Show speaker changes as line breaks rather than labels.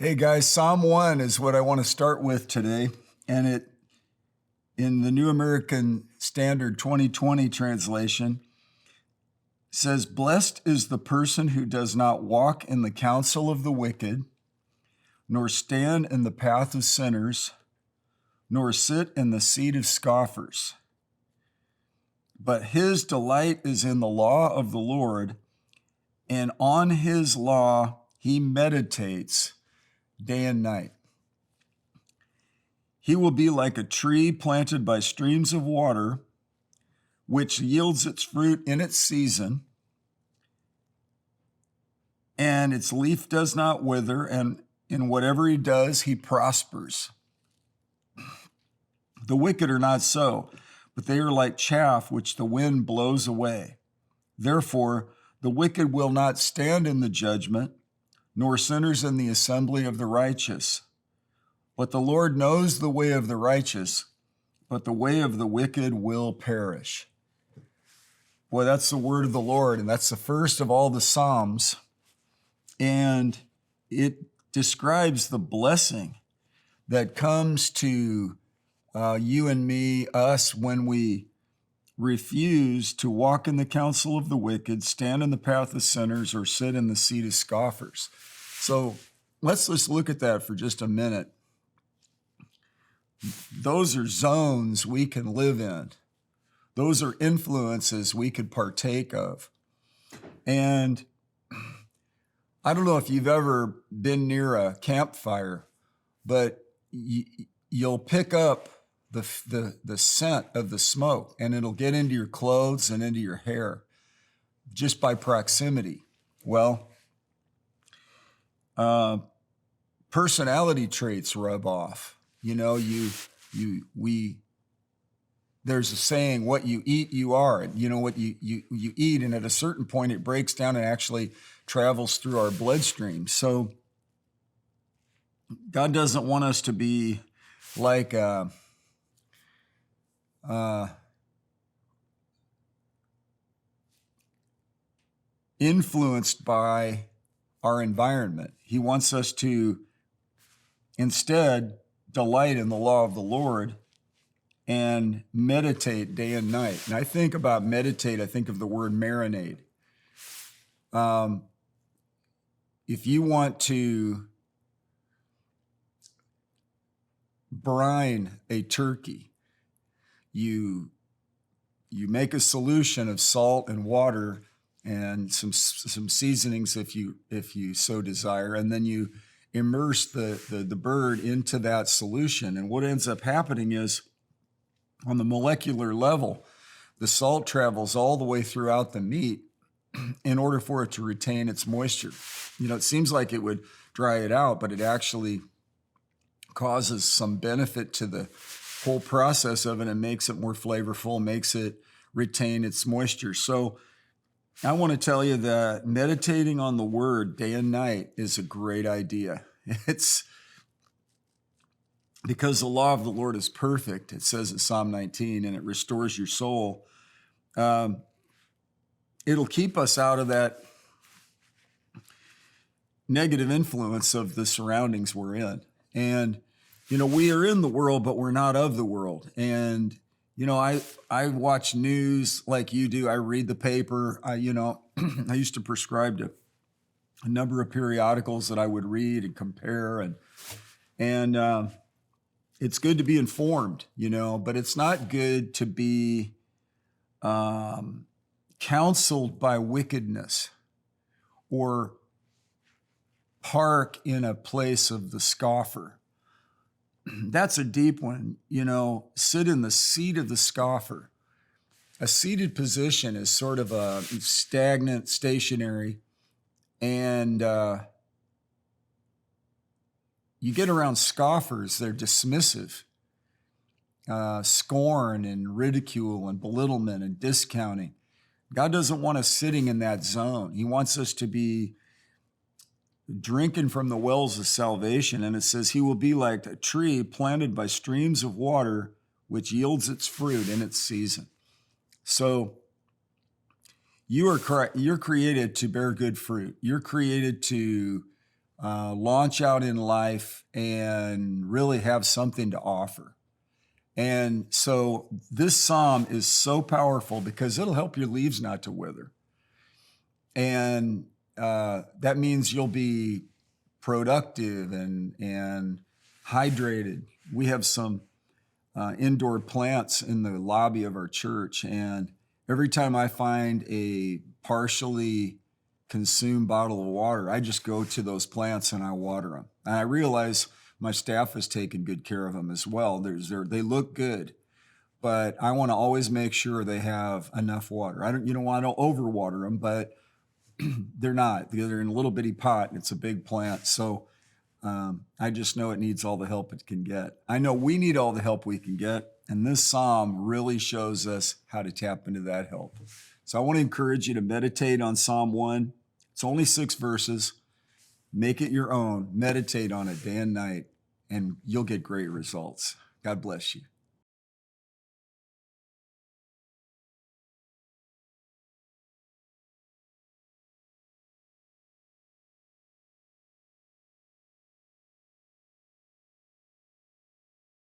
Hey guys, Psalm 1 is what I want to start with today. And it, in the New American Standard 2020 translation, says, "Blessed is the person who does not walk in the counsel of the wicked, nor stand in the path of sinners, nor sit in the seat of scoffers. But his delight is in the law of the Lord, and on his law he meditates day and night. He will be like a tree planted by streams of water, which yields its fruit in its season, and its leaf does not wither, and in whatever he does, he prospers. The wicked are not so, but they are like chaff which the wind blows away. Therefore, the wicked will not stand in the judgment, nor sinners in the assembly of the righteous. But the Lord knows the way of the righteous, but the way of the wicked will perish." Boy, that's the word of the Lord, and that's the first of all the Psalms. And it describes the blessing that comes to you and me, us, when we refuse to walk in the counsel of the wicked, stand in the path of sinners, or sit in the seat of scoffers. So let's just look at that for just a minute. Those are zones we can live in. Those are influences we could partake of. And I don't know if you've ever been near a campfire, but you'll pick up the scent of the smoke, and it'll get into your clothes and into your hair just by proximity. Well, personality traits rub off. You know, there's a saying, what you eat, you are. You know what you eat, and at a certain point, it breaks down and actually travels through our bloodstream. So God doesn't want us to be like influenced by our environment. He wants us to instead delight in the law of the Lord and meditate day and night. And I think about meditate, I think of the word marinade. If you want to brine a turkey, you make a solution of salt and water and some seasonings if you so desire, and then you immerse the bird into that solution. And what ends up happening is, on the molecular level, the salt travels all the way throughout the meat in order for it to retain its moisture. You know, it seems like it would dry it out, but it actually causes some benefit to the whole process of it and makes it more flavorful, makes it retain its moisture. So I want to tell you that meditating on the word day and night is a great idea. It's because the law of the Lord is perfect, it says in Psalm 19, and it restores your soul. It'll keep us out of that negative influence of the surroundings we're in. And, you know, we are in the world, but we're not of the world. And, you know, I watch news like you do. I read the paper. I used to prescribe to a number of periodicals that I would read and compare. And it's good to be informed, you know, but it's not good to be counseled by wickedness or park in a place of the scoffer. That's a deep one, you know, sit in the seat of the scoffer. A seated position is sort of a stagnant, stationary, and you get around scoffers, they're dismissive, scorn and ridicule and belittlement and discounting. God doesn't want us sitting in that zone. He wants us to be drinking from the wells of salvation. And it says he will be like a tree planted by streams of water, which yields its fruit in its season. So you're created to bear good fruit. You're created to launch out in life and really have something to offer. And so this psalm is so powerful because it'll help your leaves not to wither. And that means you'll be productive and hydrated. We have some indoor plants in the lobby of our church, and every time I find a partially consumed bottle of water, I just go to those plants and I water them. And I realize my staff has taken good care of them as well. They look good, but I want to always make sure they have enough water. You don't want to overwater them, but they're not. They're in a little bitty pot and it's a big plant. So I just know it needs all the help it can get. I know we need all the help we can get. And this psalm really shows us how to tap into that help. So I want to encourage you to meditate on Psalm 1. It's only 6 verses. Make it your own. Meditate on it day and night, and you'll get great results. God bless you.